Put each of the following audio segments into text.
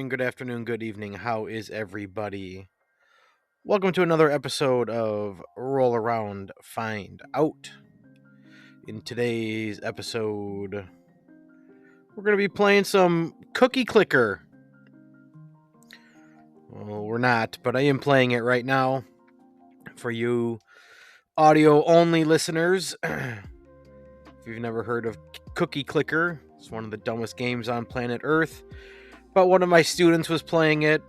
morning, good afternoon, good evening. How is everybody? Welcome to another episode of Roll Around, Find Out. In today's episode, we're going to be playing some Cookie Clicker. Well, we're not, but I am playing it right now. For you audio-only listeners, if you've never heard of Cookie Clicker, it's one of the dumbest games on planet Earth. But one of my students was playing it,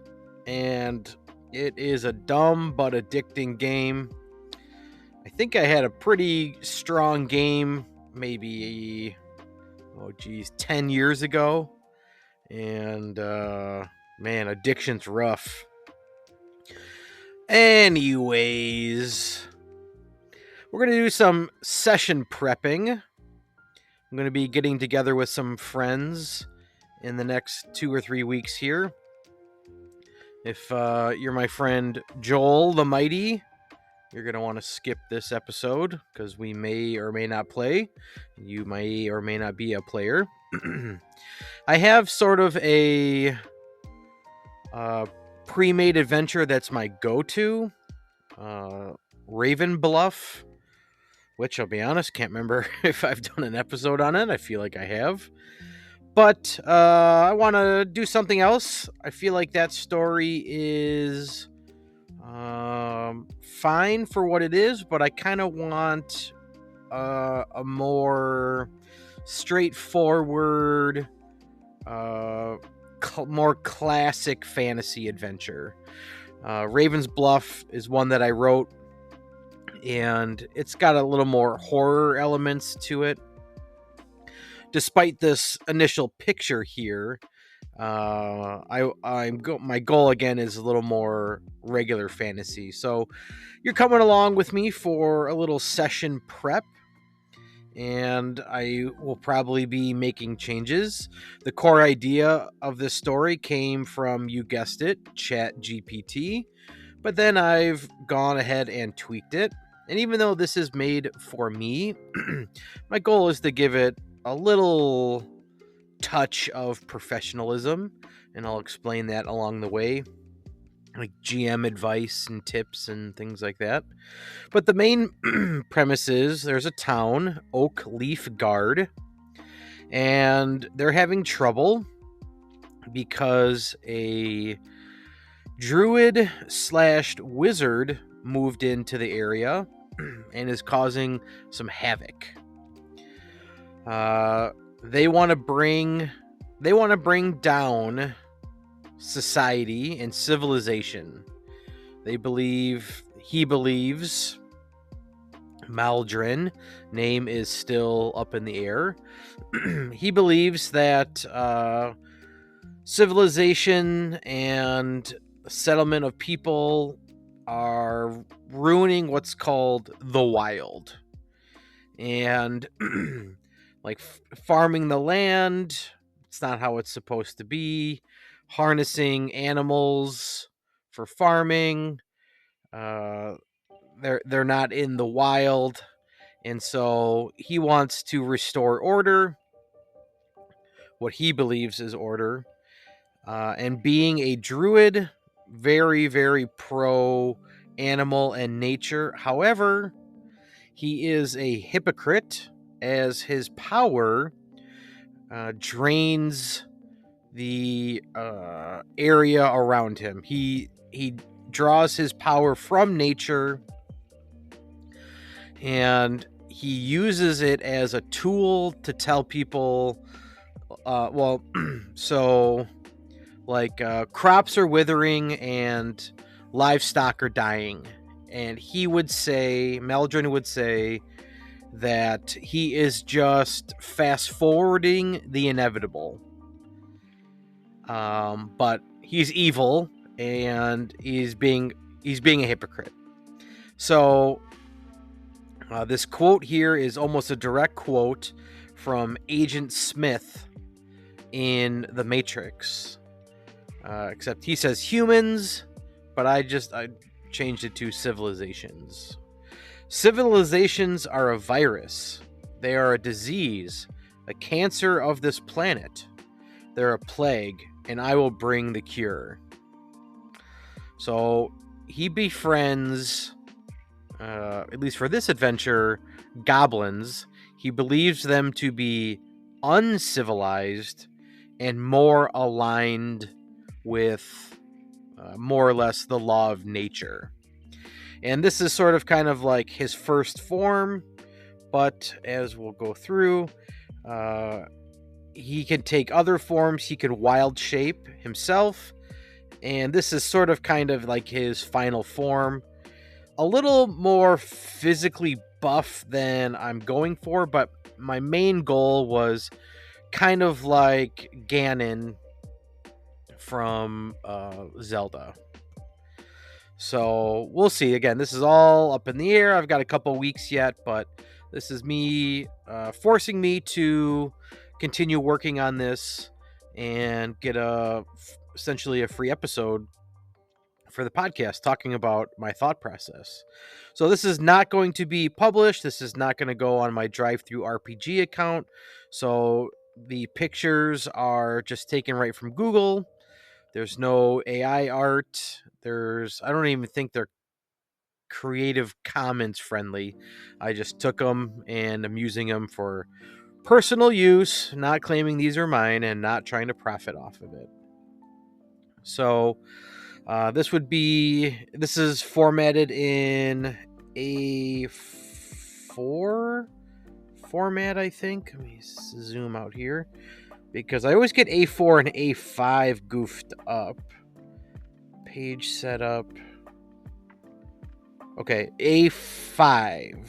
and it is a dumb but addicting game. I think I had a pretty strong game maybe, 10 years ago. And, man, addiction's rough. Anyways, we're going to do some session prepping. I'm going to be getting together with some friends in the next 2 or 3 weeks here. If you're my friend Joel the Mighty, you're going to want to skip this episode because we may or may not play. You may or may not be a player. I have sort of a pre-made adventure that's my go-to. Raven Bluff, which I'll be honest, can't remember if I've done an episode on it. I feel like I have. But I want to do something else. I feel like that story is fine for what it is, but I kind of want a more straightforward, more classic fantasy adventure. Raven's Bluff is one that I wrote, and it's got a little more horror elements to it. Despite this initial picture here, my goal again is a little more regular fantasy. So you're coming along with me for a little session prep, and I will probably be making changes. The core idea of this story came from, you guessed it, ChatGPT, but then I've gone ahead and tweaked it. And even though this is made for me, my goal is to give it a little touch of professionalism, and I'll explain that along the way, like GM advice and tips and things like that. But the main premise is there's a town, Oak Leaf Guard, and they're having trouble because a druid / wizard moved into the area and is causing some havoc. They want to bring down society and civilization. He believes Maldrin, name is still up in the air. He believes that civilization and settlement of people are ruining what's called the wild. And like farming the land, it's not how it's supposed to be. Harnessing animals for farming, they're not in the wild, and so he wants to restore order, what he believes is order. And being a druid, very, very pro animal and nature. However, he is a hypocrite, as his power drains the area around him. He draws his power from nature, and he uses it as a tool to tell people, crops are withering and livestock are dying. And Meldrin would say that he is just fast forwarding the inevitable. But he's evil, and he's being a hypocrite. So this quote here is almost a direct quote from Agent Smith in The Matrix. Except he says humans, but I changed it to civilizations. Civilizations are a virus. They are a disease, a cancer of this planet. They're a plague, and I will bring the cure. So he befriends, at least for this adventure, goblins. He believes them to be uncivilized and more aligned with more or less the law of nature. And this is sort of kind of like his first form, but as we'll go through, he can take other forms. He can wild shape himself, and this is sort of kind of like his final form. A little more physically buff than I'm going for, but my main goal was kind of like Ganon from Zelda. So we'll see. Again, this is all up in the air. I've got a couple weeks yet, but this is me forcing me to continue working on this and get essentially a free episode for the podcast talking about my thought process. So this is not going to be published. This is not going to go on my Drive-Thru RPG account. So the pictures are just taken right from Google. There's no AI art. I don't even think they're Creative Commons friendly. I just took them and I'm using them for personal use, not claiming these are mine and not trying to profit off of it. So this is formatted in A4 format, I think. Let me zoom out here because I always get A4 and A5 goofed up. Page setup. Okay, A5,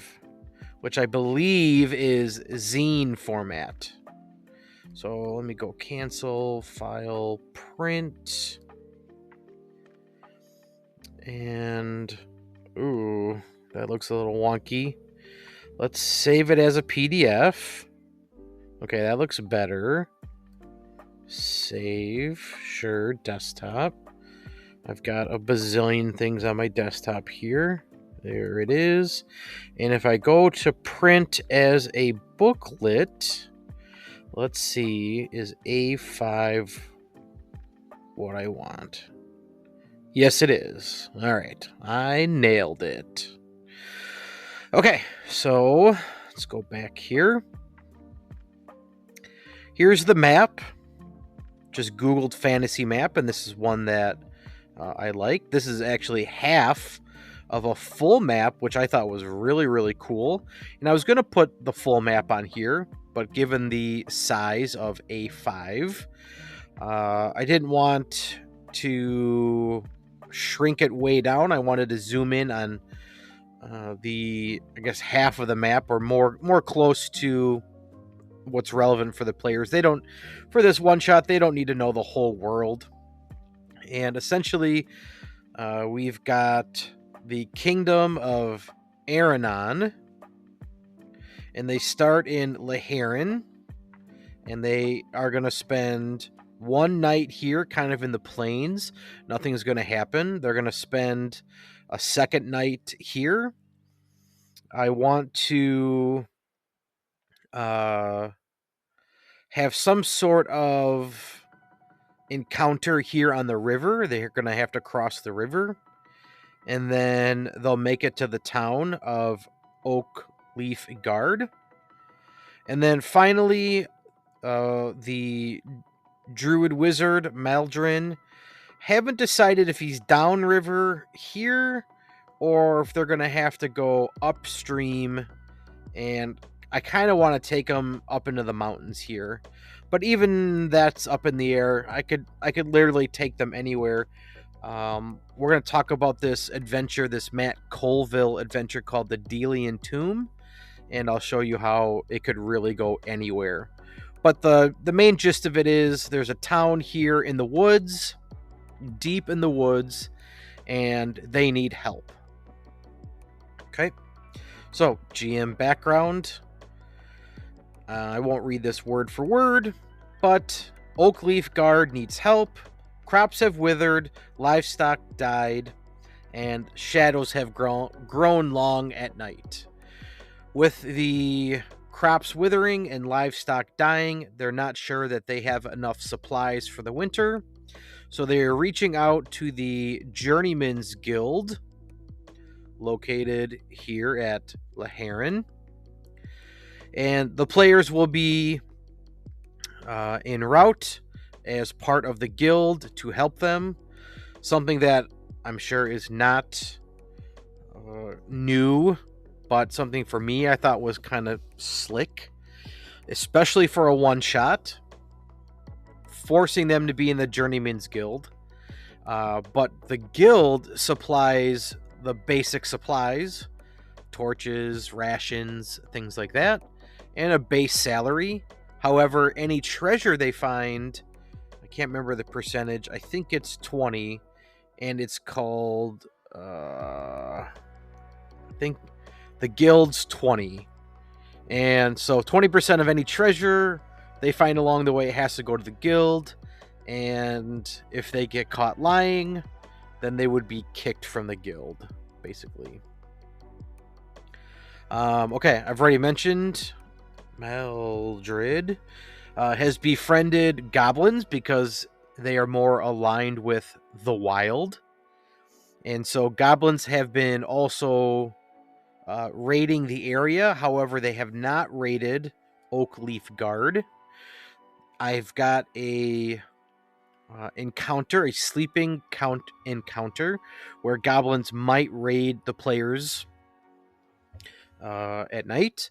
which I believe is zine format. So let me go cancel, file, print. And, ooh, that looks a little wonky. Let's save it as a PDF. Okay, that looks better. Save, sure, desktop. I've got a bazillion things on my desktop here. There it is. And if I go to print as a booklet, let's see, is A5 what I want? Yes, it is. All right, I nailed it. Okay, so let's go back here. Here's the map. Just Googled fantasy map, and this is one that I like. This is actually half of a full map, which I thought was really, really cool. And I was going to put the full map on here, but given the size of A5, I didn't want to shrink it way down. I wanted to zoom in on I guess half of the map, or more close to what's relevant for the players. For this one shot, they don't need to know the whole world. And essentially, we've got the kingdom of Aranon, and they start in Laharan, and they are going to spend one night here, kind of in the plains. Nothing's going to happen. They're going to spend a second night here. I want to have some sort of encounter here on the river. They're going to have to cross the river, and then they'll make it to the town of Oak Leaf Guard. And then finally, the Druid Wizard, Maldrin, haven't decided if he's downriver here or if they're going to have to go upstream, and I kind of want to take them up into the mountains here. But even that's up in the air. I could literally take them anywhere. We're going to talk about this adventure, this Matt Colville adventure called the Delian Tomb, and I'll show you how it could really go anywhere. But the main gist of it is there's a town here in the woods, deep in the woods, and they need help. Okay, so GM background. I won't read this word for word, but Oak Leaf Guard needs help. Crops have withered, livestock died, and shadows have grown long at night. With the crops withering and livestock dying, they're not sure that they have enough supplies for the winter. So they're reaching out to the Journeyman's Guild, located here at Laharan. And the players will be en route as part of the guild to help them. Something that I'm sure is not new, but something for me I thought was kind of slick, especially for a one-shot, forcing them to be in the Journeyman's Guild. But the guild supplies the basic supplies, torches, rations, things like that, and a base salary. However, any treasure they find, I can't remember the percentage, I think it's 20, and it's called, I think the guild's 20. And so 20% of any treasure they find along the way has to go to the guild, and if they get caught lying, then they would be kicked from the guild, basically. Okay, I've already mentioned Maldred has befriended goblins because they are more aligned with the wild. And so goblins have been also raiding the area. However, they have not raided Oakleaf Guard. I've got a encounter, a sleeping count encounter, where goblins might raid the players at night.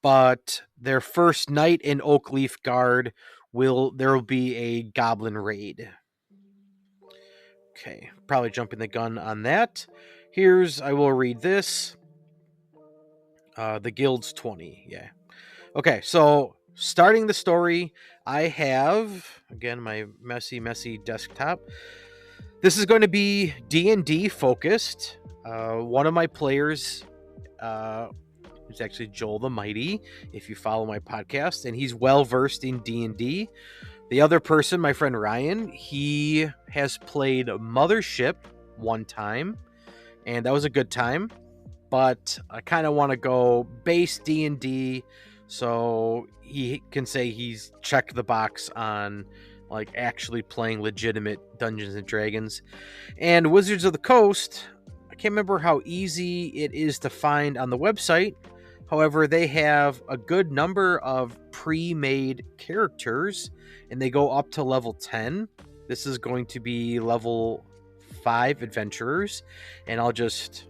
But their first night in Oakleaf Guard there will be a goblin raid. Okay, probably jumping the gun on that. I will read this. The guild's 20, yeah. Okay, so starting the story, I have, again, my messy desktop. This is going to be D&D focused. One of my players is actually Joel the Mighty, if you follow my podcast, and he's well-versed in D&D. The other person, my friend Ryan, he has played Mothership one time, and that was a good time. But I kind of want to go base D&D, so he can say he's checked the box on like actually playing legitimate Dungeons and Dragons. And Wizards of the Coast, I can't remember how easy it is to find on the website. However, they have a good number of pre-made characters, and they go up to level 10. This is going to be level 5 adventurers, and I'll just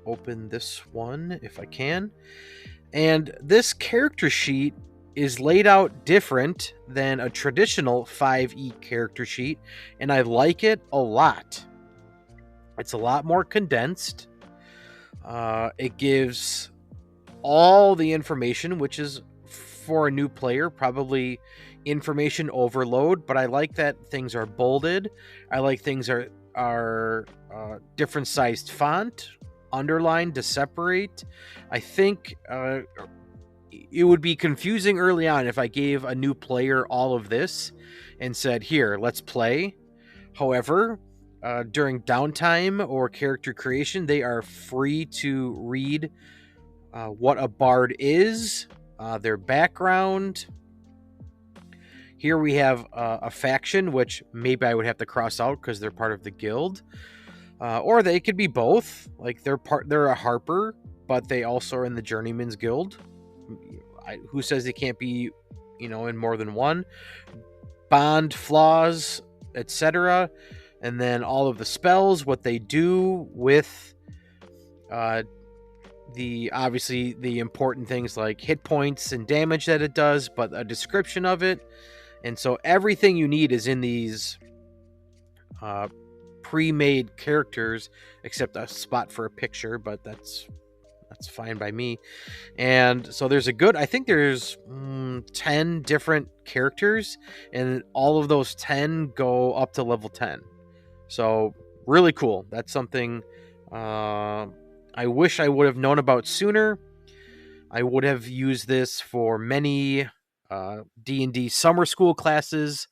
open this one if I can. And this character sheet is laid out different than a traditional 5e character sheet, and I like it a lot. It's a lot more condensed. It gives all the information, which is for a new player probably information overload, but I like that things are bolded. I like things are different sized font, underlined to separate. I think it would be confusing early on if I gave a new player all of this and said, here, let's play. However, during downtime or character creation, they are free to read what a bard is, their background. Here we have a faction, which maybe I would have to cross out because they're part of the guild. Or they could be both. Like they're a harper, but they also are in the Journeyman's Guild. Who says they can't be, in more than one? Bond, flaws, etc. And then all of the spells, what they do with obviously the important things like hit points and damage that it does, but a description of it. And so everything you need is in these pre-made characters, except a spot for a picture, but that's fine by me. And so I think there's 10 different characters, and all of those 10 go up to level 10. So really cool. That's something I wish I would have known about sooner. I would have used this for many D&D summer school classes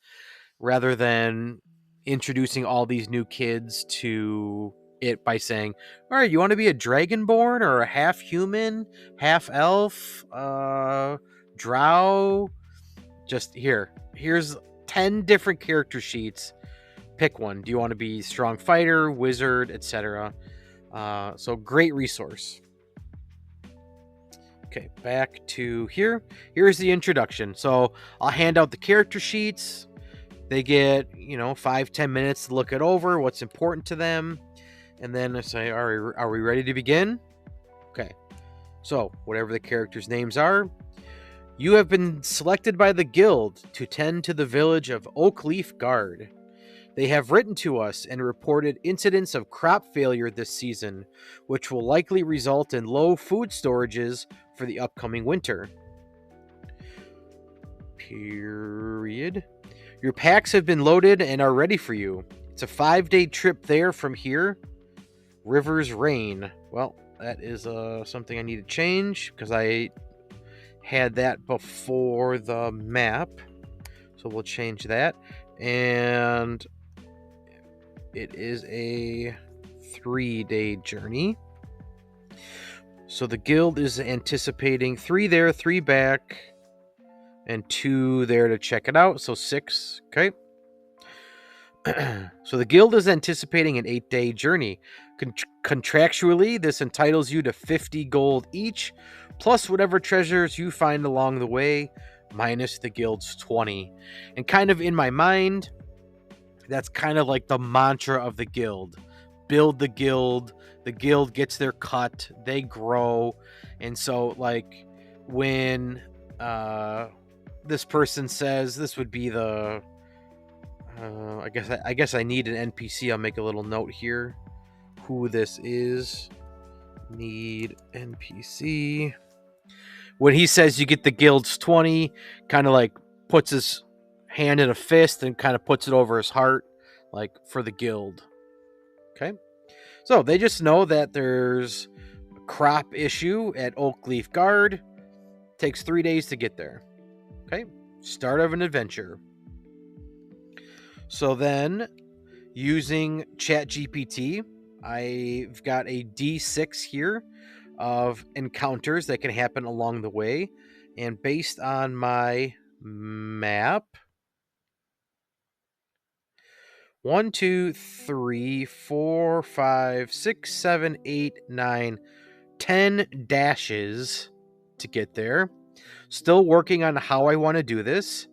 rather than introducing all these new kids to it by saying, all right, you want to be a dragonborn or a half human, half elf, drow? Just here's 10 different character sheets. Pick one. Do you want to be strong fighter, wizard, etc.? So great resource. Okay, back to here. Here's the introduction. So I'll hand out the character sheets. They get, 5-10 minutes to look it over, what's important to them. And then I say, are we ready to begin? Okay. So, whatever the characters' names are, you have been selected by the guild to tend to the village of Oakleaf Guard. They have written to us and reported incidents of crop failure this season, which will likely result in low food storages for the upcoming winter. Period. Your packs have been loaded and are ready for you. It's a 5-day trip there from here. River's Rain. Well, that is something I need to change because I had that before the map. So we'll change that. And it is a 3-day journey. So the guild is anticipating 3 there, 3 back, and 2 there to check it out. So 6. Okay. So the guild is anticipating an 8-day journey. Contractually, this entitles you to 50 gold each, plus whatever treasures you find along the way, minus the guild's 20. And kind of in my mind, that's kind of like the mantra of the guild. Build the guild gets their cut, they grow. And so, like, when this person says, this would be the... I guess I need an NPC. I'll make a little note here. Who this is. Need NPC. When he says you get the guild's 20, kind of like puts his hand in a fist and kind of puts it over his heart, like for the guild. Okay. So they just know that there's a crop issue at Oakleaf Guard. Takes 3 days to get there. Okay. Start of an adventure. So then, using ChatGPT, I've got a D6 here of encounters that can happen along the way. And based on my map, 1, 2, 3, 4, 5, 6, 7, 8, 9, 10 dashes to get there. Still working on how I want to do this.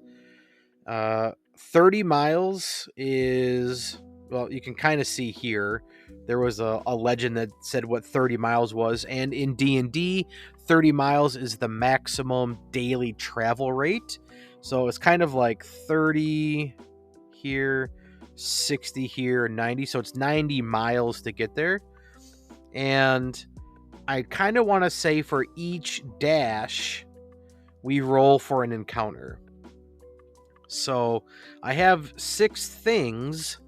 30 miles is, well, you can kind of see here. There was a legend that said what 30 miles was, and in D&D, 30 miles is the maximum daily travel rate. So it's kind of like 30 here, 60 here, 90. So it's 90 miles to get there. And I kind of want to say for each dash, we roll for an encounter. So I have 6 things,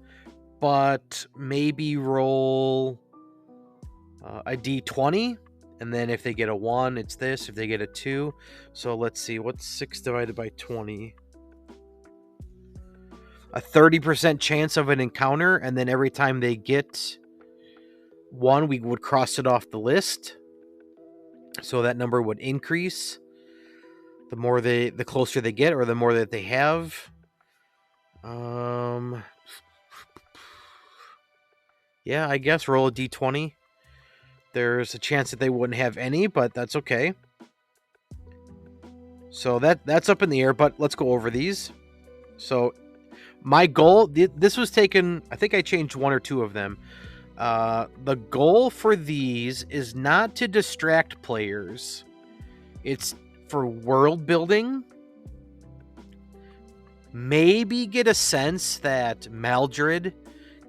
but maybe roll a d20, and then if they get a 1, it's this. If they get a 2, so let's see, what's 6 divided by 20? A 30% chance of an encounter, and then every time they get 1, we would cross it off the list. So that number would increase the closer they get, or the more that they have. Yeah, I guess roll a d20. There's a chance that they wouldn't have any, but that's okay. So that's up in the air, but let's go over these. So my goal, this was taken, I think I changed 1 or 2 of them. The goal for these is not to distract players. It's for world building. Maybe get a sense that Maldred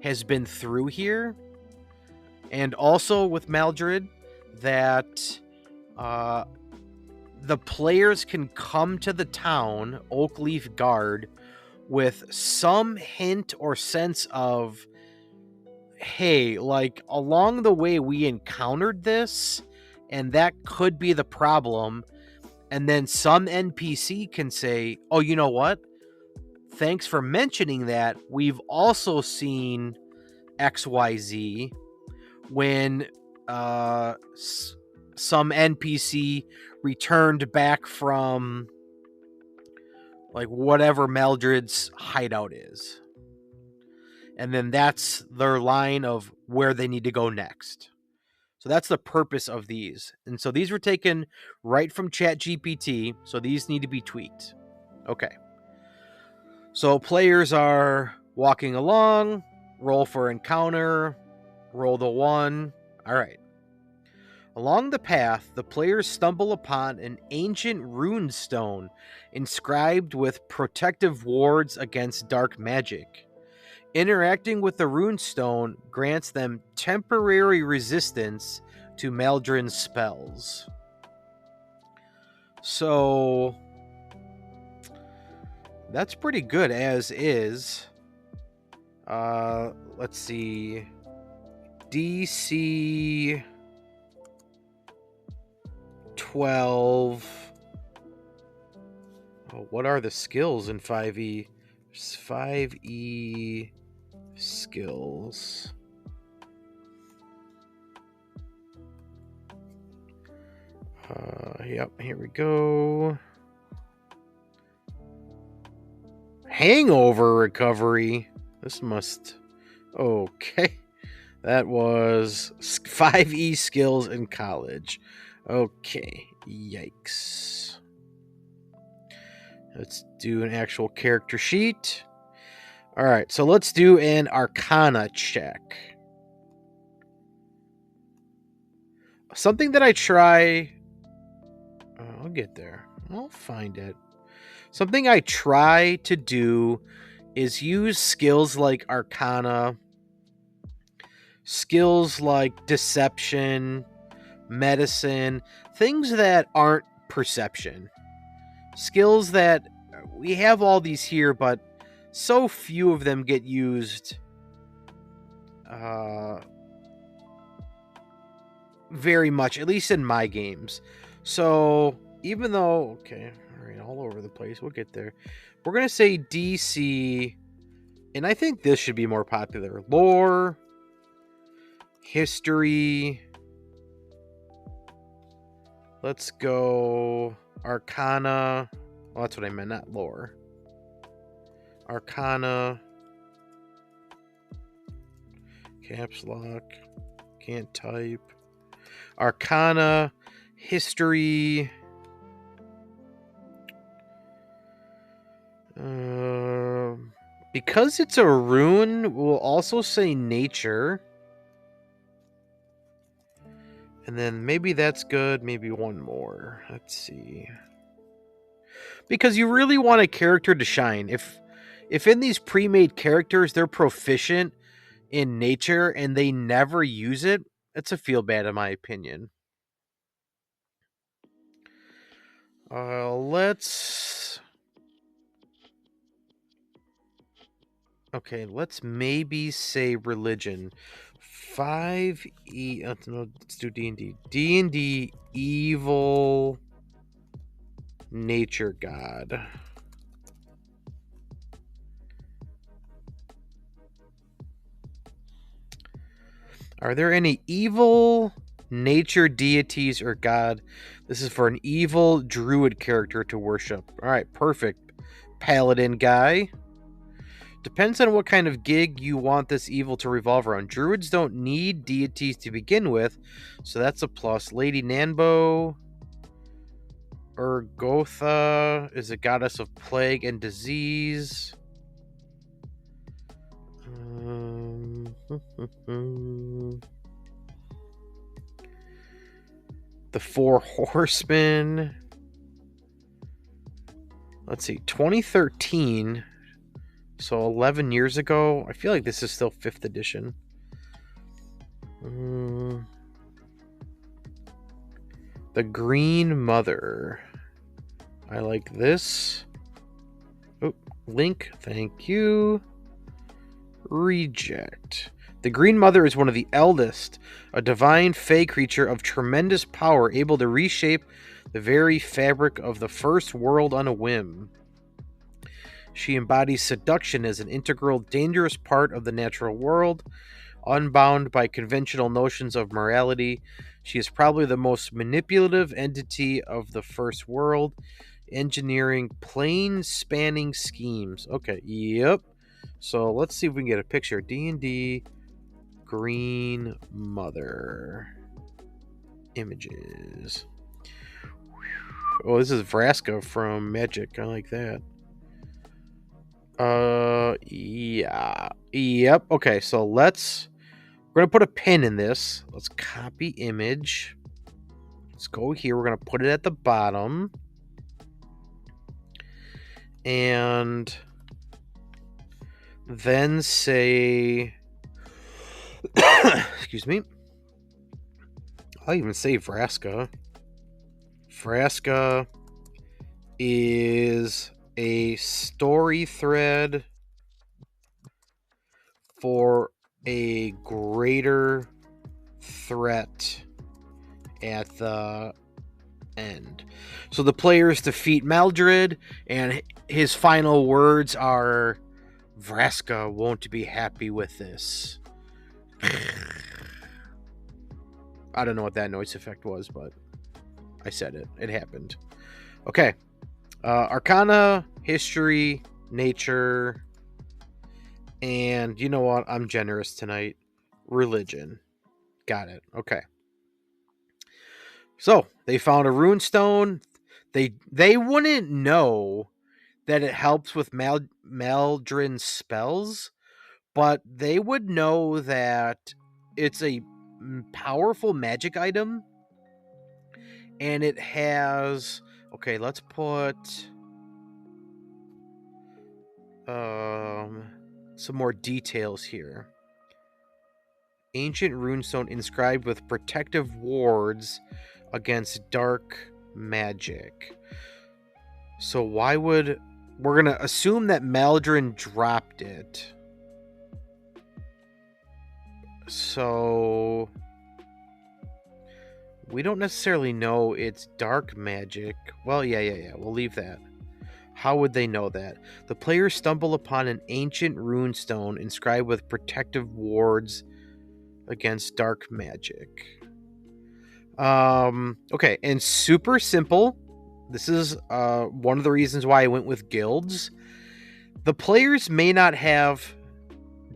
has been through here. And also with Maldred, that the players can come to the town, Oakleaf Guard, with some hint or sense of, hey, like, along the way we encountered this, and that could be the problem. And then some NPC can say, oh, you know what? Thanks for mentioning that. We've also seen XYZ. when some NPC returned back from like whatever Maldred's hideout is. And then that's their line of where they need to go next. So that's the purpose of these. And so these were taken right from ChatGPT. So these need to be tweaked. Okay. So players are walking along, roll for encounter, roll the 1. All right. Along the path, the players stumble upon an ancient rune stone inscribed with protective wards against dark magic. Interacting with the rune stone grants them temporary resistance to Maldrin's spells. So that's pretty good as is. Let's see. DC 12. Oh, what are the skills in 5e? There's 5e skills. Yep, here we go. Hangover recovery. This must... Okay. That was 5e skills in college. Okay. Yikes. Let's do an actual character sheet. All right, so let's do an Arcana check. Something that I try... I'll get there. I'll find it. Something I try to do is use skills like Arcana, skills like Deception, Medicine, things that aren't Perception. Skills that we have all these here, but so few of them get used very much, at least in my games. So even though, okay, all right, all over the place, we'll get there. We're going to say DC, and I think this should be more popular. Lore, History, let's go Arcana. Well, that's what I meant, not lore. Arcana. Caps lock. Can't type. Arcana. History. Because it's a rune, we'll also say nature. And then maybe that's good. Maybe one more. Let's see. Because you really want a character to shine. If in these pre-made characters they're proficient in nature and they never use it, it's a feel bad in my opinion. Let's maybe say religion. 5e. No, let's do D&D. D&D evil nature god. Are there any evil nature deities or god? This is for an evil druid character to worship. All right, perfect. Paladin guy. Depends on what kind of gig you want this evil to revolve around. Druids don't need deities to begin with, so that's a plus. Lady Nanbo. Urgotha is a goddess of plague and disease. The Four Horsemen. Let's see, 2013. So 11 years ago. I feel like this is still 5th edition. The Green Mother. I like this. Oh, Link, thank you. Reject. The Green Mother is one of the eldest, a divine fey creature of tremendous power, able to reshape the very fabric of the first world on a whim. She embodies seduction as an integral, dangerous part of the natural world. Unbound by conventional notions of morality, she is probably the most manipulative entity of the first world, engineering plane-spanning schemes. Okay, yep. So let's see if we can get a picture. D&D Green Mother images. Oh, this is Vraska from Magic. I like that. Yeah. Yep. Okay, so we're gonna put a pin in this. Let's copy image. Let's go here. We're gonna put it at the bottom. And then say excuse me. I'll even say Vraska. Vraska is a story thread for a greater threat at the end. So the players defeat Maldred, and his final words are, Vraska won't be happy with this. I don't know what that noise effect was, but I said it. It happened. Okay. Arcana, history, nature, and you know what? I'm generous tonight. Religion. Got it. Okay. So they found a rune stone. They wouldn't know that it helps with Maldrin's spells, but they would know that it's a powerful magic item, and it has. Okay, let's put some more details here. Ancient runestone inscribed with protective wards against dark magic. So why would... We're going to assume that Maldrin dropped it. So we don't necessarily know it's dark magic. Well, yeah. We'll leave that. How would they know that? The players stumble upon an ancient runestone inscribed with protective wards against dark magic. Okay, and super simple. This is one of the reasons why I went with guilds. The players may not have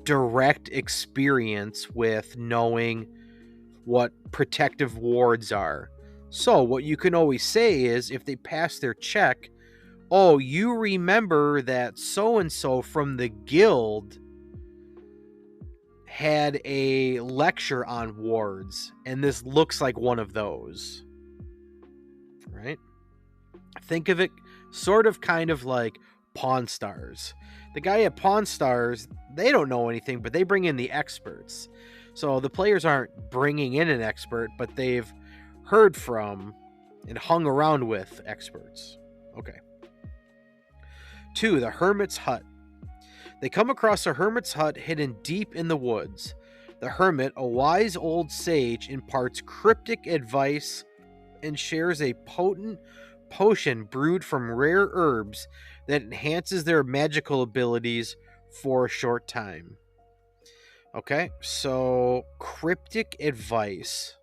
direct experience with knowing what protective wards are. So what you can always say is, if they pass their check, oh, you remember that so-and-so from the guild had a lecture on wards, and this looks like one of those. Right? Think of it sort of kind of like Pawn Stars. The guy at Pawn Stars, they don't know anything, but they bring in the experts. So the players aren't bringing in an expert, but they've heard from and hung around with experts. Okay. 2, the Hermit's Hut. They come across a hermit's hut hidden deep in the woods. The hermit, a wise old sage, imparts cryptic advice and shares a potent potion brewed from rare herbs that enhances their magical abilities for a short time. Okay, so cryptic advice.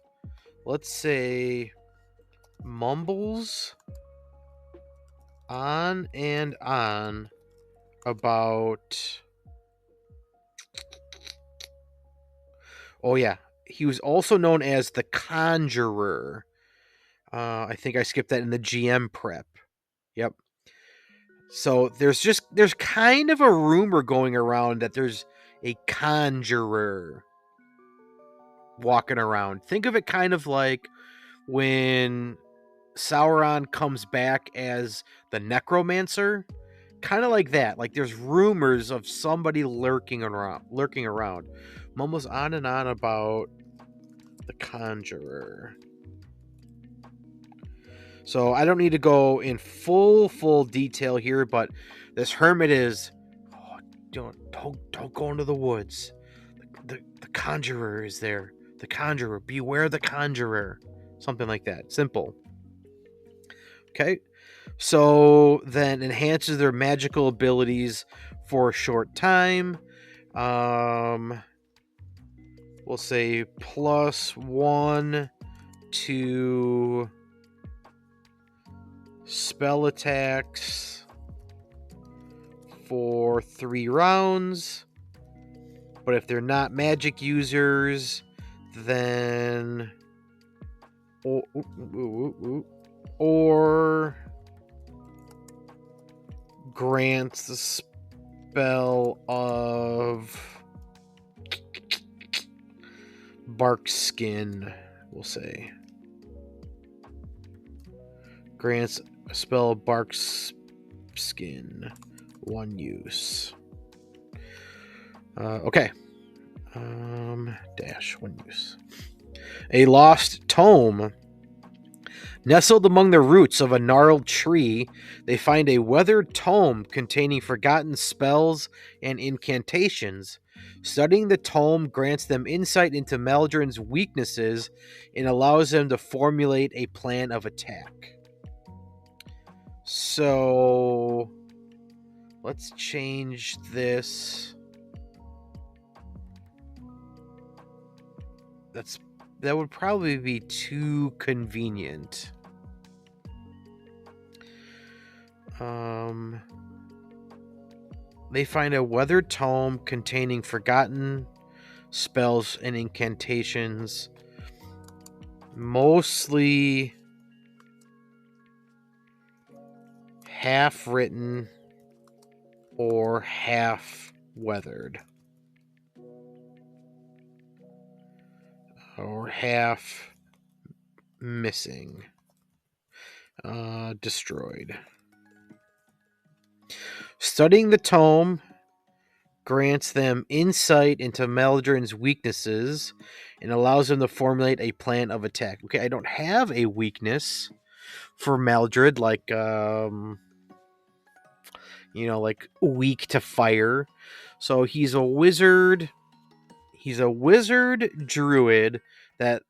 Let's say mumbles on and on about... Oh yeah, he was also known as the Conjurer. I think I skipped that in the GM prep. Yep. So there's kind of a rumor going around that there's a conjurer walking around. Think of it kind of like when Sauron comes back as the necromancer. Kind of like that. Like there's rumors of somebody lurking around. Mumbles on and on about the conjurer. So I don't need to go in full detail here, but this hermit is, oh, don't go into the woods. The conjurer is there. The conjurer, beware the conjurer. Something like that. Simple. Okay. So then enhances their magical abilities for a short time. we'll say +1 to spell attacks for 3 rounds. But if they're not magic users, then or grants the spell of bark skin, we'll say. Grants a spell of bark skin, 1 use. Okay. Dash, 1 use. A lost tome. Nestled among the roots of a gnarled tree, they find a weathered tome containing forgotten spells and incantations. Studying the tome grants them insight into Maldron's weaknesses and allows them to formulate a plan of attack. So let's change this. That would probably be too convenient. They find a weathered tome containing forgotten spells and incantations, mostly half written or half weathered. Or half missing. Destroyed. Studying the tome grants them insight into Maldron's weaknesses and allows them to formulate a plan of attack. Okay, I don't have a weakness for Maldred, like like weak to fire. So he's a wizard. He's a wizard druid that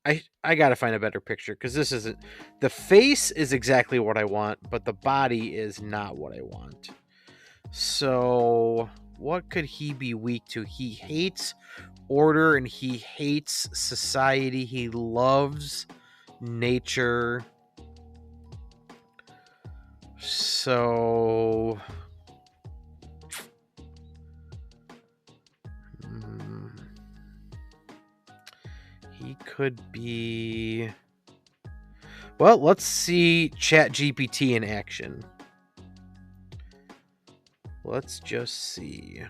I gotta find a better picture because this isn't. The face is exactly what I want, but the body is not what I want. So what could he be weak to? He hates order and he hates society. He loves nature. So he could be. Well, let's see ChatGPT in action. Let's just see.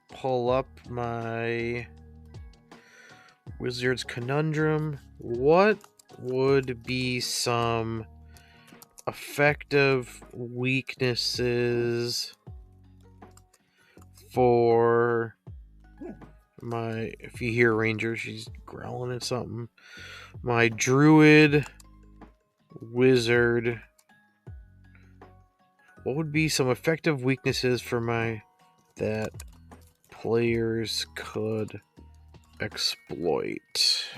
Pull up my Wizard's Conundrum. What would be some effective weaknesses for my... If you hear Ranger, she's growling at something. My Druid Wizard. What would be some effective weaknesses for my... that players could exploit?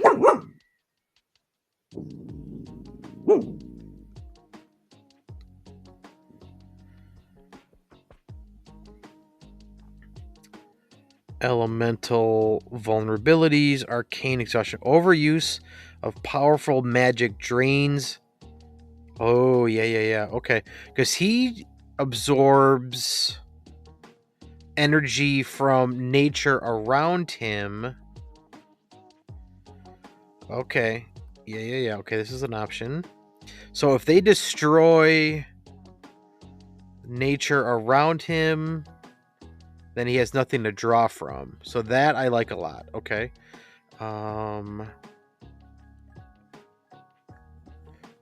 Elemental vulnerabilities, arcane exhaustion, overuse of powerful magic drains. Oh, yeah. Okay. Because he absorbs energy from nature around him. Okay. Yeah. Okay, this is an option. So if they destroy nature around him, then he has nothing to draw from. So that I like a lot. Okay.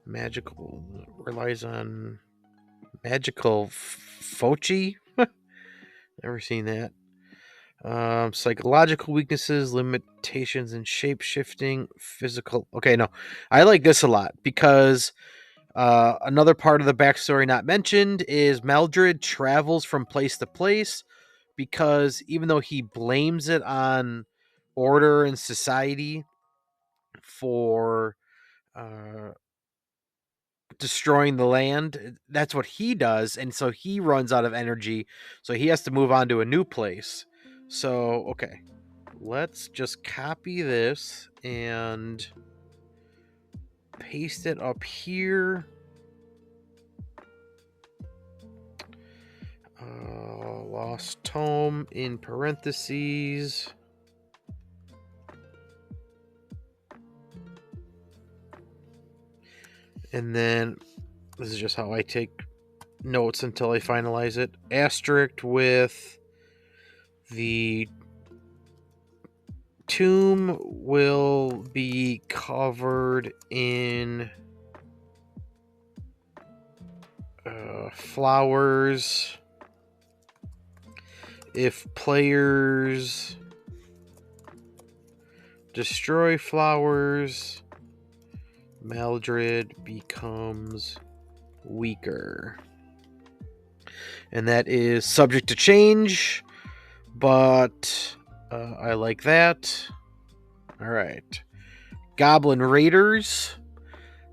Magical relies on magical foci. Never seen that. Psychological weaknesses, limitations in shape shifting, physical. Okay, no, I like this a lot because another part of the backstory not mentioned is Maldred travels from place to place because even though he blames it on order and society for destroying the land, that's what he does, and so he runs out of energy, so he has to move on to a new place. So okay, let's just copy this and paste it up here. Lost tome in parentheses. And then this is just how I take notes until I finalize it. Asterisk with the tomb will be covered in flowers if players destroy flowers. Maldred becomes weaker. And that is subject to change, but I like that. All right. Goblin Raiders.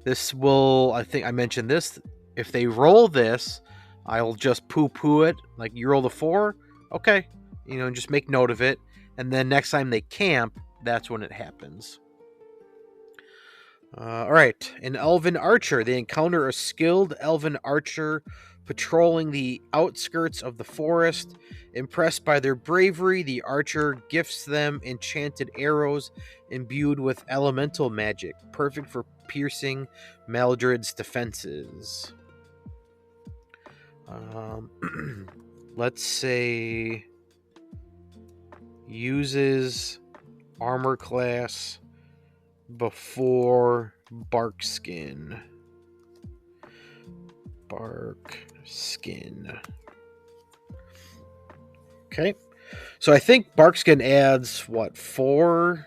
This will, I think I mentioned this. If they roll this, I'll just poo-poo it. Like, you roll the 4, okay. Just make note of it. And then next time they camp, that's when it happens. All right. An elven archer. They encounter a skilled elven archer patrolling the outskirts of the forest. Impressed by their bravery, the archer gifts them enchanted arrows imbued with elemental magic, perfect for piercing Maldred's defenses. Let's say uses armor class before Barkskin. Okay. So I think Barkskin adds, 4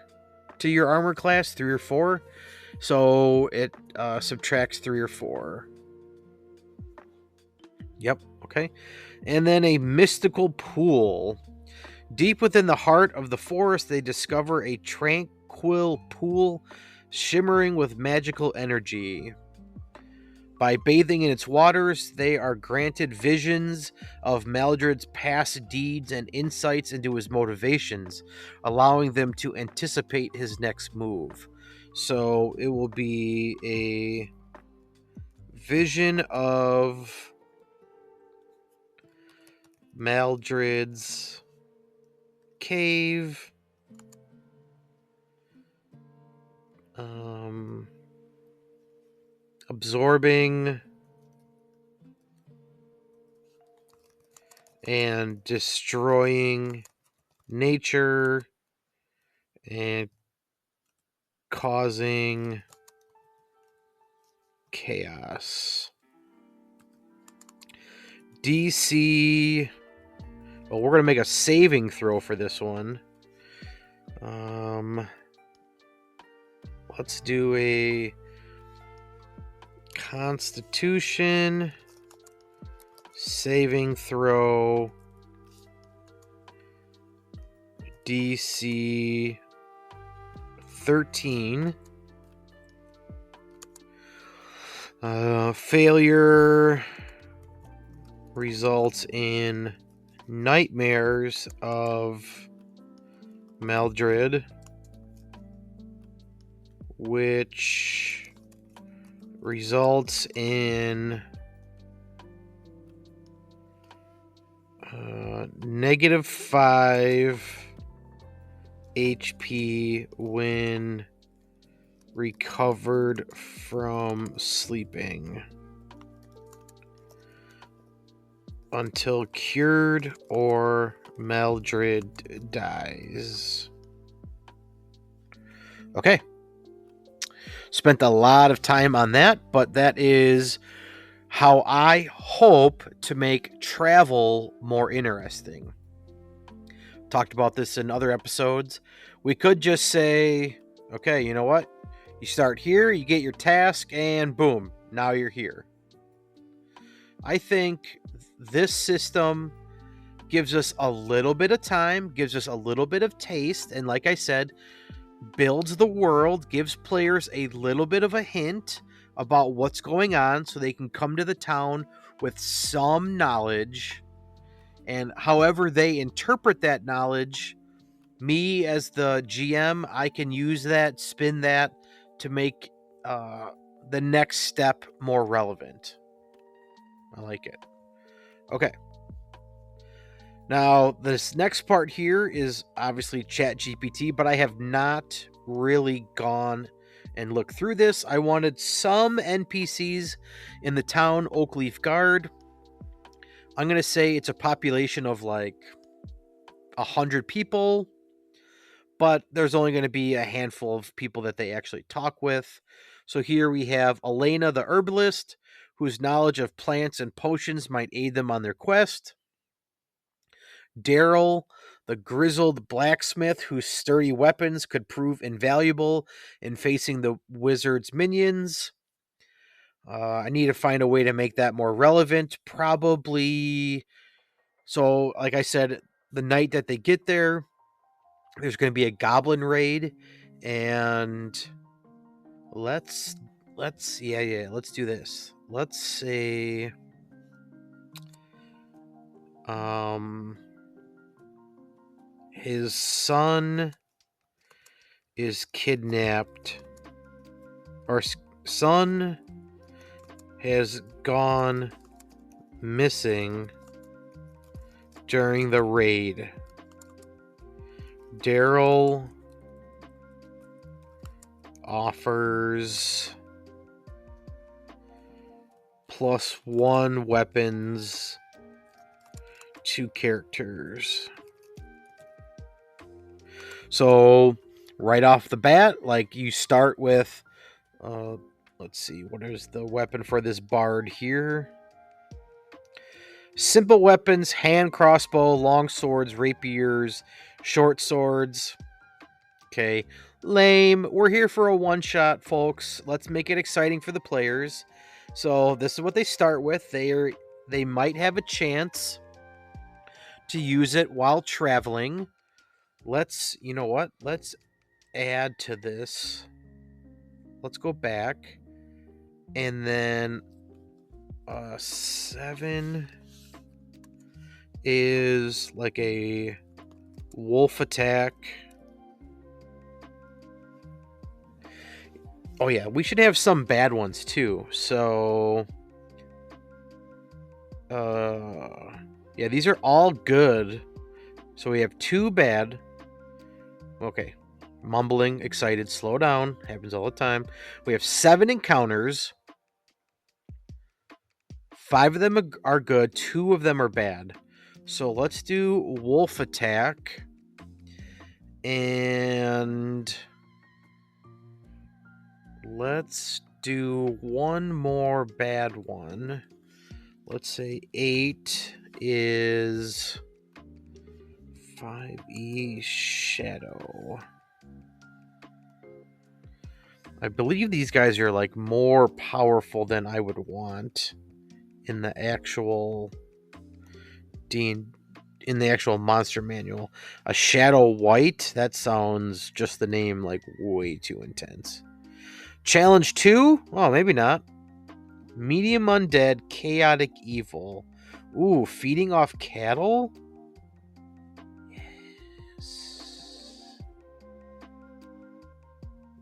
to your armor class? 3 or 4? So it subtracts 3 or 4. Yep. Okay. And then a mystical pool. Deep within the heart of the forest, they discover a tranquil pool shimmering with magical energy. By bathing in its waters, they are granted visions of Maldred's past deeds and insights into his motivations, allowing them to anticipate his next move. So it will be a vision of Maldred's cave. Absorbing and destroying nature and causing chaos. DC. Well, we're going to make a saving throw for this one. Let's do a Constitution saving throw DC 13. Failure results in nightmares of Maldred, which results in -5 HP when recovered from sleeping until cured or Maldred dies. Okay. Spent a lot of time on that, but that is how I hope to make travel more interesting. Talked about this in other episodes. We could just say, okay, you know what? You start here, you get your task, and boom, now you're here. I think this system gives us a little bit of time, gives us a little bit of taste, and like I said, builds the world, gives players a little bit of a hint about what's going on so they can come to the town with some knowledge, and however they interpret that knowledge me as the GM, I can use that, spin that to make the next step more relevant. I like it. Okay. Now, this next part here is obviously ChatGPT, but I have not really gone and looked through this. I wanted some NPCs in the town Oakleaf Guard. I'm going to say it's a population of like 100 people, but there's only going to be a handful of people that they actually talk with. So here we have Elena the herbalist, whose knowledge of plants and potions might aid them on their quest. Daryl, the grizzled blacksmith whose sturdy weapons could prove invaluable in facing the wizard's minions. I need to find a way to make that more relevant. Probably. So, like I said, the night that they get there, there's going to be a goblin raid, and let's let's do this. Let's say his son is kidnapped, or son has gone missing during the raid. Daryl offers +1 weapons to characters. So right off the bat, like you start with let's see, what is the weapon for this bard here? Simple weapons: hand crossbow, long swords, rapiers, short swords. Okay, lame. We're here for a one-shot, folks. Let's make it exciting for the players. So this is what they start with. They might have a chance to use it while traveling. Let's, you know what? Let's add to this. Let's go back. And then 7 is like a wolf attack. Oh yeah, we should have some bad ones too. So yeah, these are all good. So we have 2 bad. Okay. Mumbling, excited, slow down. Happens all the time. We have 7 encounters. 5 of them are good, 2 of them are bad. So let's do wolf attack. And let's do one more bad one. Let's say 8 is 5e shadow. I believe these guys are like more powerful than I would want in the actual in the actual monster manual. A shadow white, that sounds, just the name, like way too intense. Challenge 2? Oh, maybe not. Medium undead, chaotic evil. Ooh, feeding off cattle?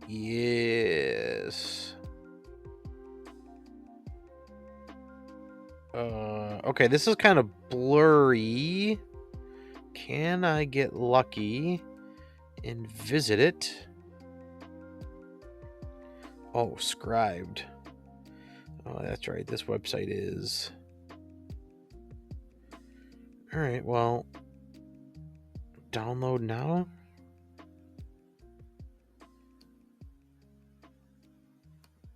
Yes. Okay, this is kind of blurry. Can I get lucky and visit it? Oh, scribed. Oh, that's right. This website is. Alright, well. Download now?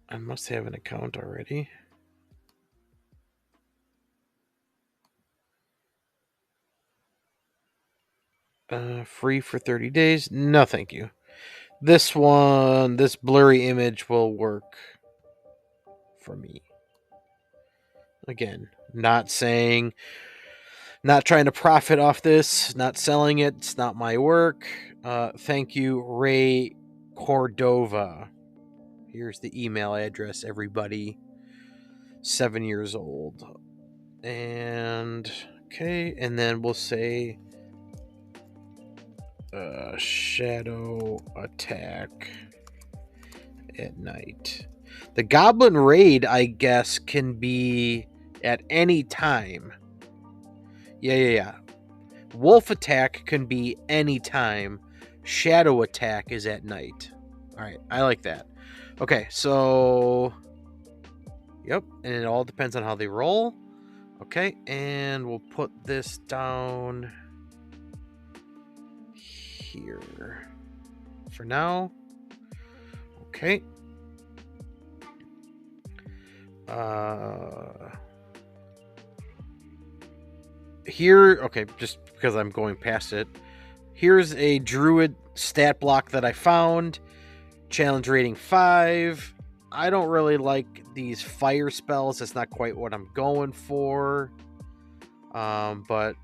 I must have an account already. Free for 30 days? No, thank you. This one, this blurry image will work for me. Again, not trying to profit off this, not selling it. It's not my work. Thank you, Ray Cordova. Here's the email address, everybody. 7 years old. And okay, and then we'll say Shadow attack at night. The Goblin Raid, I guess, can be at any time. Yeah. Wolf attack can be any time. Shadow attack is at night. All right, I like that. Okay, so yep, and it all depends on how they roll. Okay, and we'll put this down here for now. Okay. Here, okay, just because I'm going past it. Here's a Druid stat block that I found. Challenge rating 5. I don't really like these fire spells. That's not quite what I'm going for. But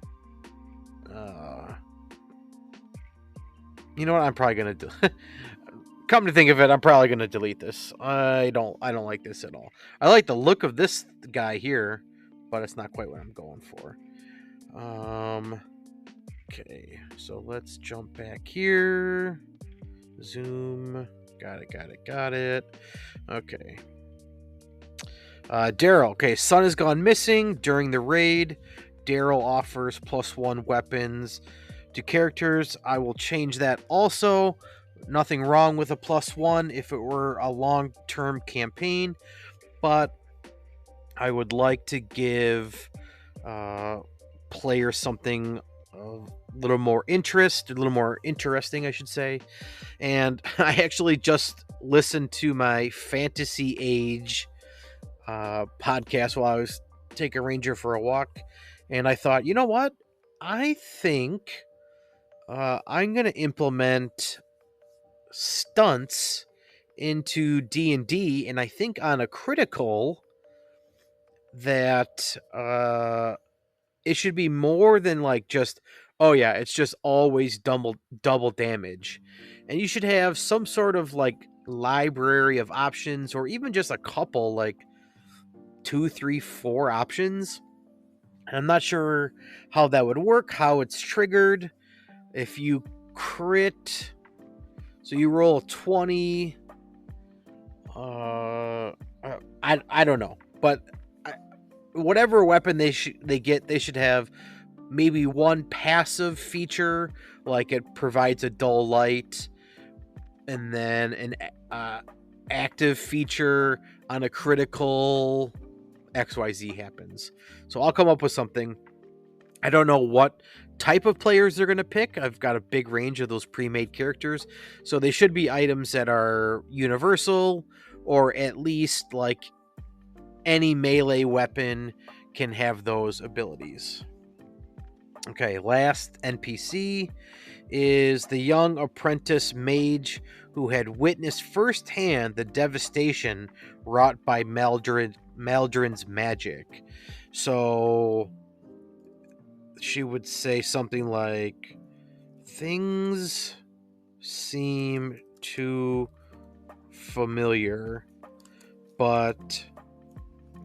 you know what? I'm probably gonna do. Come to think of it, I'm probably gonna delete this. I don't like this at all. I like the look of this guy here, but it's not quite what I'm going for. Okay, so let's jump back here. Zoom. Got it. Okay. Daryl. Okay, Sun has gone missing during the raid. Daryl offers +1 weapons to characters. I will change that also. Nothing wrong with a +1 if it were a long-term campaign, but I would like to give players something a little more interesting, I should say. And I actually just listened to my Fantasy Age podcast while I was taking Ranger for a walk, and I thought, you know what? I think I'm going to implement stunts into D&D, and I think on a critical that it should be more than like just, oh yeah, it's just always double damage. And you should have some sort of like library of options, or even just a couple, like 2, 3, 4 options. And I'm not sure how that would work, how it's triggered. If you crit, so you roll 20, I don't know, but whatever weapon they get, they should have maybe one passive feature, like it provides a dull light, and then an active feature on a critical XYZ happens. So I'll come up with something. I don't know what type of players they're going to pick. I've got a big range of those pre-made characters, so they should be items that are universal, or at least like any melee weapon can have those abilities. Okay, last NPC is the young apprentice mage who had witnessed firsthand the devastation wrought by Maldrin's magic. So she would say something like, things seem too familiar, but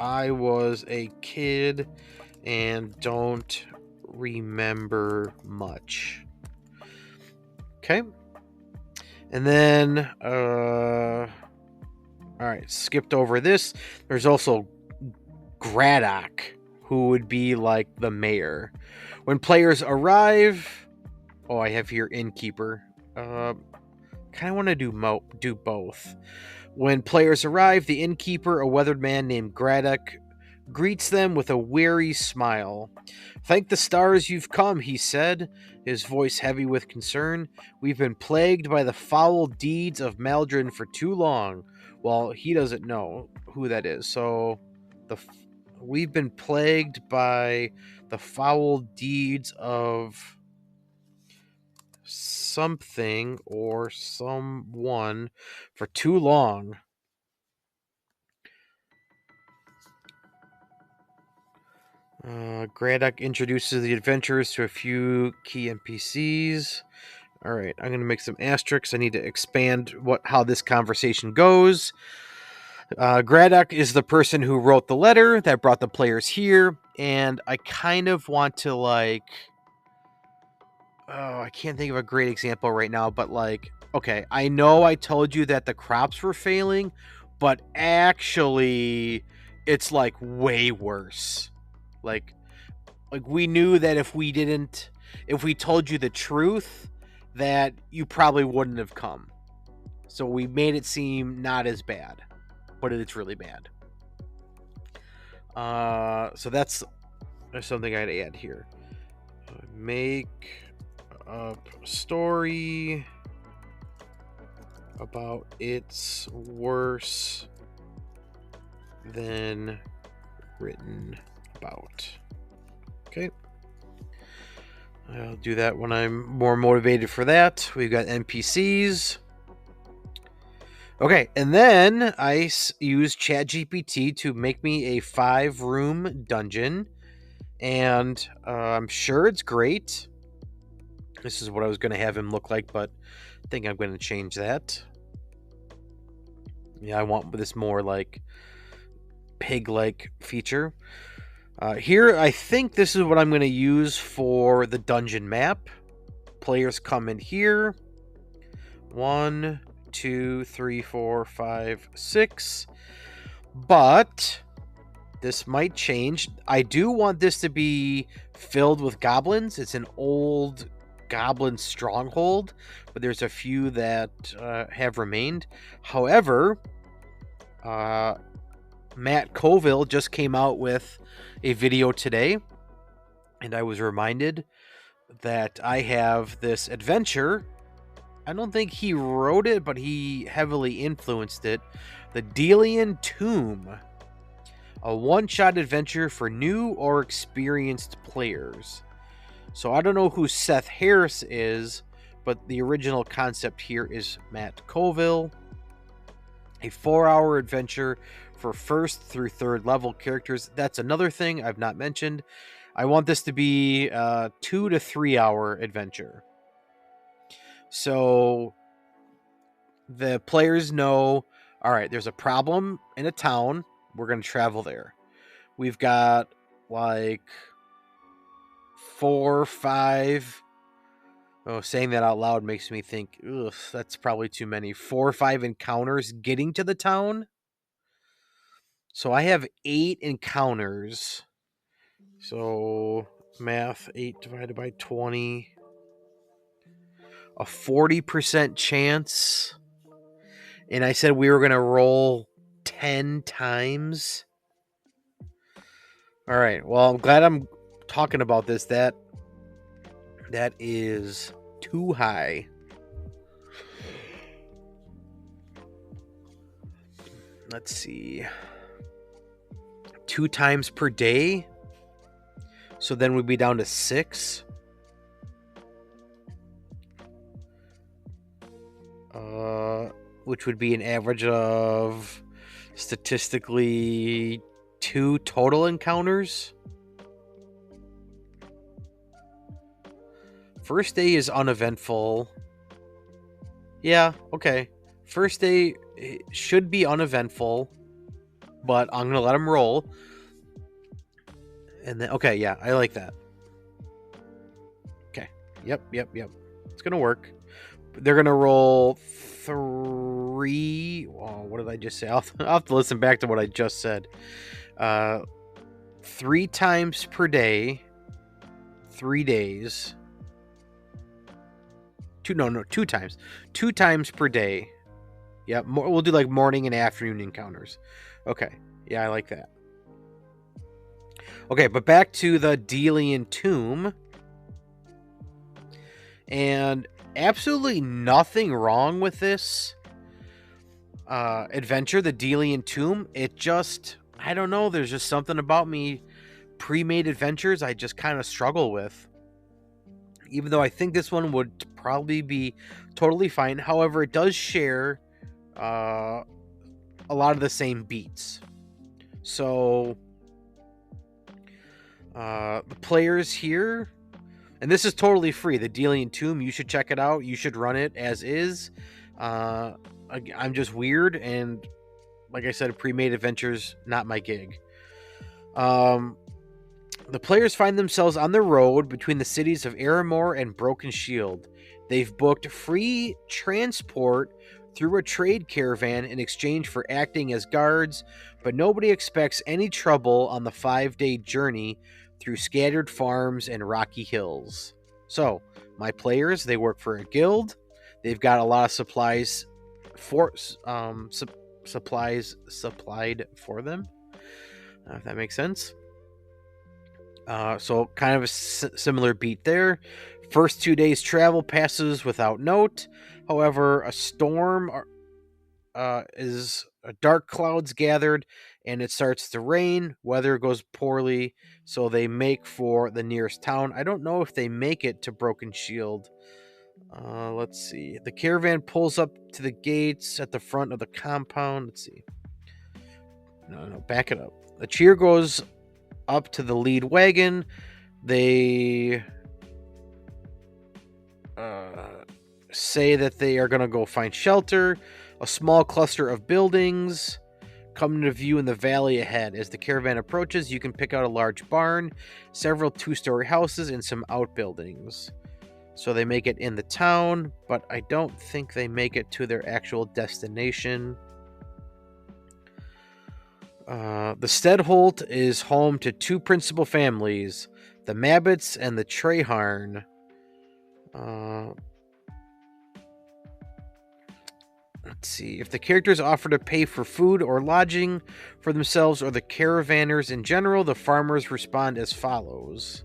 I was a kid and don't remember much. Okay. And then, all right, skipped over this. There's also Graddock, who would be like the mayor. When players arrive, oh, I have here innkeeper. Kind of want to do both. When players arrive, the innkeeper, a weathered man named Graddock, greets them with a weary smile. "Thank the stars you've come," he said, his voice heavy with concern. "We've been plagued by the foul deeds of Maldrin for too long." Well, he doesn't know who that is. So we've been plagued by the foul deeds of something or someone for too long. Graddock introduces the adventurers to a few key NPCs. All right, I'm going to make some asterisks. I need to expand how this conversation goes. Graddock is the person who wrote the letter that brought the players here, and I kind of want to like oh, I can't think of a great example right now, but like, okay, I know I told you that the crops were failing, but actually it's like way worse. Like we knew that if we told you the truth, that you probably wouldn't have come. So we made it seem not as bad, but it's really bad. So there's something I'd add here. Make up story about it's worse than written about. Okay. I'll do that when I'm more motivated for that. We've got NPCs. Okay, and then I use ChatGPT to make me a 5-room dungeon, and I'm sure it's great. This is what I was going to have him look like, but I think I'm going to change that. Yeah, I want this more like pig-like feature. Here, I think this is what I'm going to use for the dungeon map. Players come in here. 1, 2, 3, 4, 5, 6. But this might change. I do want this to be filled with goblins. It's an old goblin stronghold, but there's a few that have remained. However, Matt Colville just came out with a video today, and I was reminded that I have this adventure. I don't think he wrote it, but he heavily influenced it. The Delian Tomb. A one-shot adventure for new or experienced players. So I don't know who Seth Harris is, but the original concept here is Matt Colville. A 4-hour adventure for 1st through 3rd level characters. That's another thing I've not mentioned. I want this to be a 2 to 3 hour adventure. So the players know, all right, there's a problem in a town. We're going to travel there. We've got like 4 or 5. Oh, saying that out loud makes me think, ugh, that's probably too many. 4 or 5 encounters getting to the town. So I have 8 encounters. So math, 8 divided by 20. A 40% chance. And I said we were going to roll 10 times. All right. Well, I'm glad I'm talking about this. That is too high. Let's see. 2 times per day. So then we'd be down to 6. Which would be an average of statistically 2 total encounters. First day is uneventful. Yeah, okay. First day should be uneventful, but I'm going to let him roll. And then, okay, yeah, I like that. Okay, yep. It's going to work. They're going to roll 3. Oh, what did I just say? I'll have to listen back to what I just said. 3 times per day, 3 days. 2 times. 2 times per day. Yeah, we'll do like morning and afternoon encounters. Okay, yeah, I like that. Okay, but back to the Delian Tomb. And absolutely nothing wrong with this adventure, the Delian Tomb. It just, I don't know, there's just something about me, pre-made adventures I just kind of struggle with. Even though I think this one would probably be totally fine. However, it does share a lot of the same beats. So the players here, and this is totally free, the Delian Tomb, you should check it out. You should run it as is. I'm just weird, and like I said, pre-made adventures, not my gig. The players find themselves on the road between the cities of Aramore and Broken Shield. They've booked free transport through a trade caravan in exchange for acting as guards, but nobody expects any trouble on the 5-day journey through scattered farms and rocky hills. So, my players, they work for a guild. They've got a lot of supplies supplied for them. If that makes sense. So kind of a similar beat there. First 2 days travel passes without note. However, a storm is dark clouds gathered and it starts to rain. Weather goes poorly, so they make for the nearest town. I don't know if they make it to Broken Shield. Let's see. The caravan pulls up to the gates at the front of the compound. Let's see. No, back it up. The cheer goes up to the lead wagon. They say that they are going to go find shelter. A small cluster of buildings come into view in the valley ahead. As the caravan approaches, you can pick out a large barn, several 2-story houses, and some outbuildings. So they make it in the town, but I don't think they make it to their actual destination. The Stedholt is home to 2 principal families, the Mabbits and the Treharn. Let's see. If the characters offer to pay for food or lodging for themselves or the caravanners in general, the farmers respond as follows.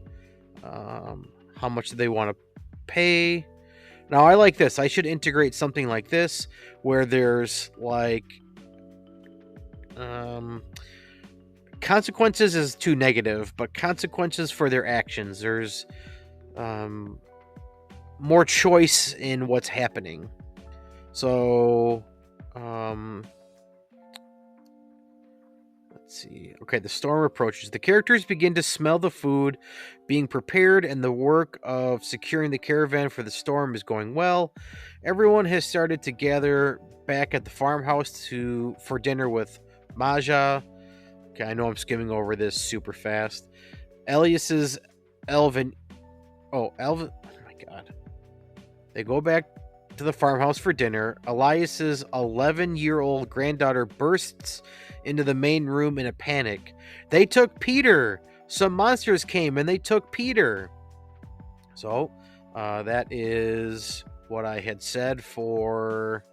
How much do they want to pay? Now, I like this. I should integrate something like this where there's like consequences is too negative, but consequences for their actions. There's more choice in what's happening. So, let's see. Okay, the storm approaches. The characters begin to smell the food being prepared, and the work of securing the caravan for the storm is going well. Everyone has started to gather back at the farmhouse for dinner with Maja. Okay, I know I'm skimming over this super fast. Elias's Elvin. Oh my god. They go back to the farmhouse for dinner. Elias's 11-year-old granddaughter bursts into the main room in a panic. They took Peter. Some monsters came and they took Peter. So, that is what I had said for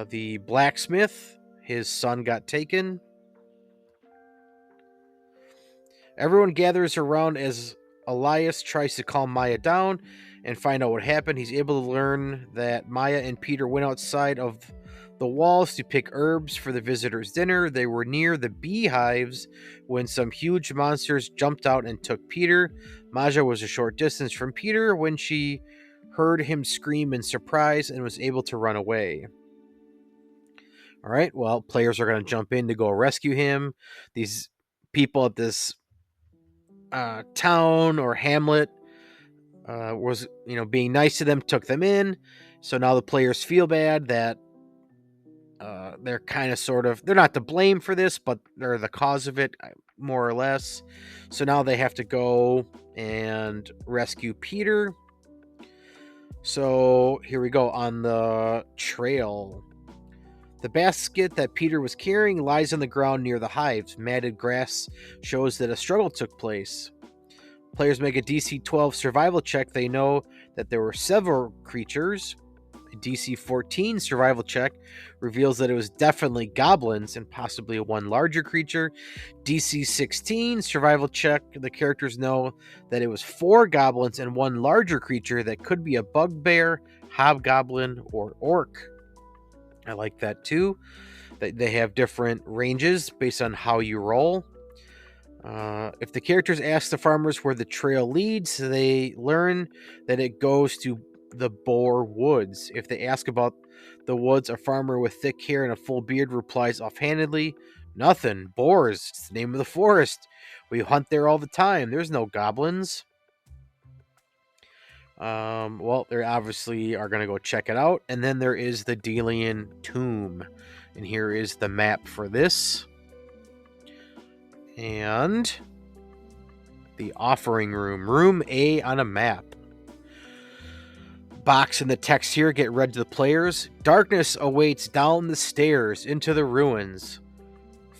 the blacksmith. His son got taken. Everyone gathers around as Elias tries to calm Maya down and find out what happened. He's able to learn that Maya and Peter went outside of the walls to pick herbs for the visitors' dinner. They were near the beehives when some huge monsters jumped out and took Peter. Maja was a short distance from Peter when she heard him scream in surprise and was able to run away. All right, well, players are going to jump in to go rescue him. These people at this town or hamlet was, being nice to them, took them in. So now the players feel bad that they're kind of they're not to blame for this, but they're the cause of it, more or less. So now they have to go and rescue Peter. So here we go on the trail. The basket that Peter was carrying lies on the ground near the hives. Matted grass shows that a struggle took place. Players make a DC 12 survival check. They know that there were several creatures. A DC 14 survival check reveals that it was definitely goblins and possibly one larger creature. DC 16 survival check. The characters know that it was 4 goblins and 1 larger creature that could be a bugbear, hobgoblin, or orc. I like that too. They have different ranges based on how you roll. If the characters ask the farmers where the trail leads, they learn that it goes to the Boar Woods. If they ask about the woods, a farmer with thick hair and a full beard replies offhandedly, "Nothing. Boars. It's the name of the forest. We hunt there all the time. There's no goblins." Well, they obviously are going to go check it out. And then there is the Delian Tomb. And here is the map for this. And The offering room. Room A on a map. Box and the text here get read to the players. Darkness awaits down the stairs into the ruins.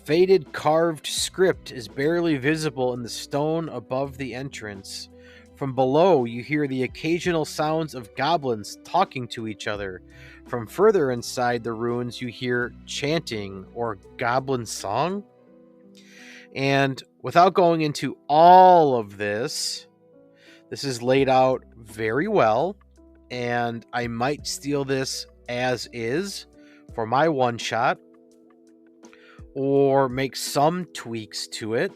Faded carved script is barely visible in the stone above the entrance. From below, you hear the occasional sounds of goblins talking to each other. From further inside the ruins, you hear chanting or goblin song. And without going into all of this, this is laid out very well. And I might steal this as is for my one shot, or make some tweaks to it.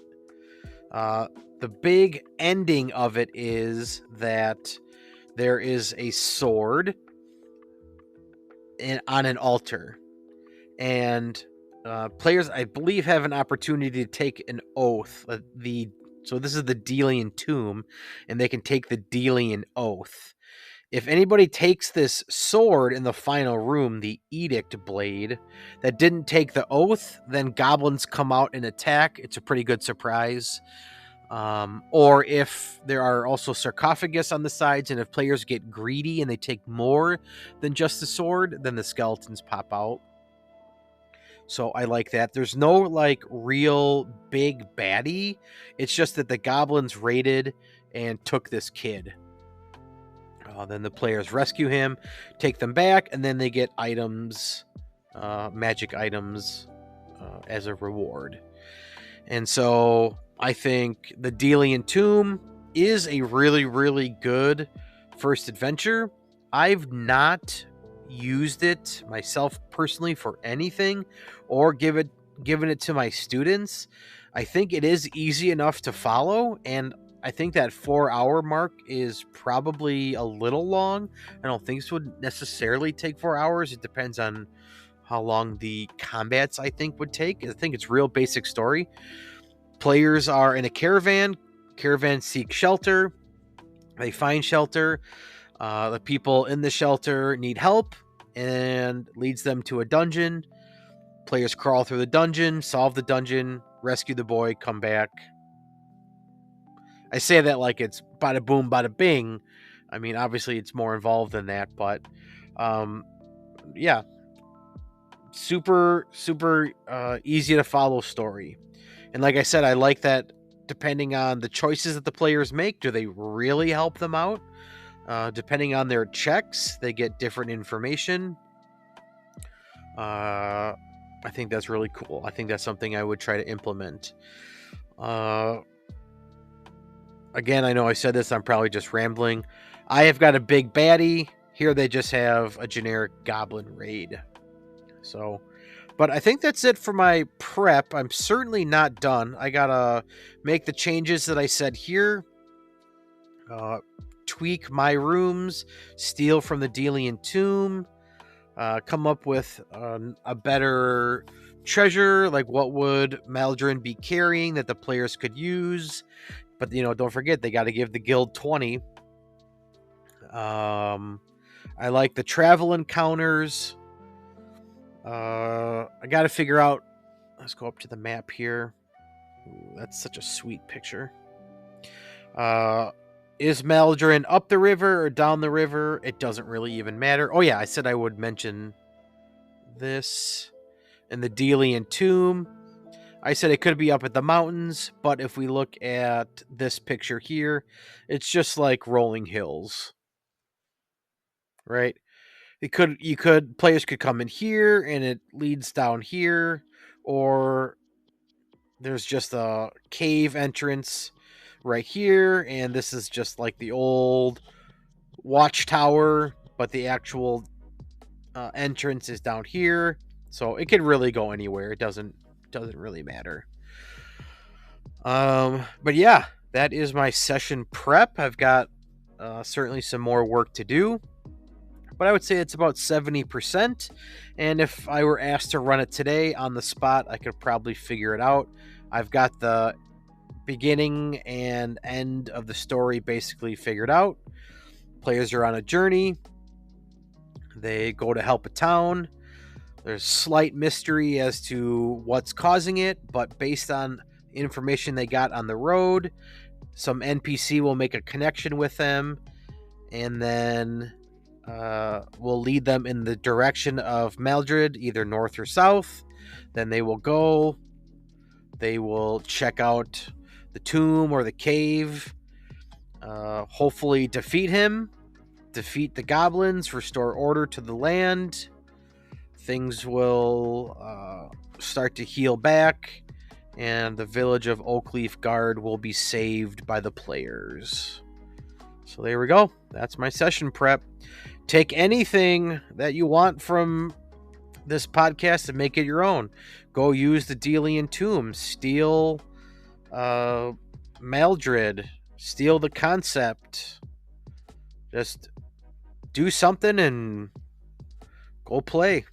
The big ending of it is that there is a sword on an altar, and players, I believe, have an opportunity to take an oath. So this is the Delian tomb, and they can take the Delian oath. If anybody takes this sword in the final room, the Edict Blade, that didn't take the oath, then goblins come out and attack. It's a pretty good surprise. Or if there are also sarcophagus on the sides, and if players get greedy and they take more than just the sword, then the skeletons pop out. So I like that. There's no like real big baddie. It's just that the goblins raided and took this kid. Then the players rescue him, take them back, and then they get items, magic items, as a reward. And so I think the Delian Tomb is a really, really good first adventure. I've not used it myself personally for anything, or given it to my students. I think it is easy enough to follow, and I think that 4-hour mark is probably a little long. I don't think this would necessarily take 4 hours. It depends on how long the combats, I think, would take. I think it's real basic story. Players are in a caravan. Caravan seek shelter. They find shelter. The people in the shelter need help, and leads them to a dungeon. Players crawl through the dungeon, solve the dungeon, rescue the boy, come back. I say that like it's bada boom, bada bing. I mean, obviously it's more involved than that, but yeah, super easy to follow story. And like I said, I like that depending on the choices that the players make, do they really help them out? Depending on their checks, they get different information. I think that's really cool. I think that's something I would try to implement. Again, I know I said this, I'm probably just rambling. I have got a big baddie. Here they just have a generic goblin raid. So, but I think that's it for my prep. I'm certainly not done. I gotta make the changes that I said here. Tweak my rooms. Steal from the Delian Tomb. Come up with a better treasure. Like what would Maldrin be carrying that the players could use? But, don't forget, they got to give the guild 20. I like the travel encounters. I got to figure out... Let's go up to the map here. Ooh, that's such a sweet picture. Is Maldrin up the river or down the river? It doesn't really even matter. Oh, yeah, I said I would mention this. And the Delian Tomb. I said it could be up at the mountains, but if we look at this picture here, it's just like rolling hills, right? Players could come in here and it leads down here, or there's just a cave entrance right here, and this is just like the old watchtower, but the actual entrance is down here. So it could really go anywhere. It doesn't really matter. But yeah, that is my session prep. I've got certainly some more work to do, but I would say it's about 70%. And if I were asked to run it today on the spot, I could probably figure it out. I've got the beginning and end of the story basically figured out. Players are on a journey. They go to help a town. There's slight mystery as to what's causing it, but based on information they got on the road, some NPC will make a connection with them, and then we'll lead them in the direction of Maldred, either north or south. Then they will go. They will check out the tomb or the cave. Hopefully defeat him. Defeat the goblins. Restore order to the land. Things will start to heal back. And the village of Oakleaf Guard will be saved by the players. So there we go. That's my session prep. Take anything that you want from this podcast and make it your own. Go use the Delian Tomb. Steal Maldred. Steal the concept. Just do something and go play.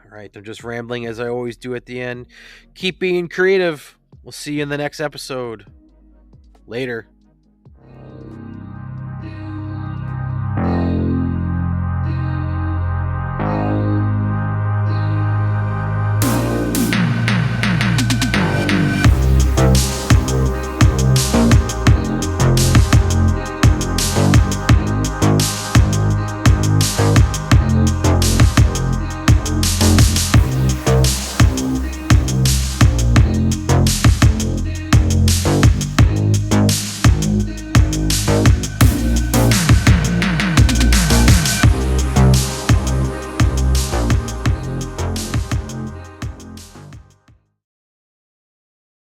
All right, I'm just rambling as I always do at the end. Keep being creative. We'll see you in the next episode. Later.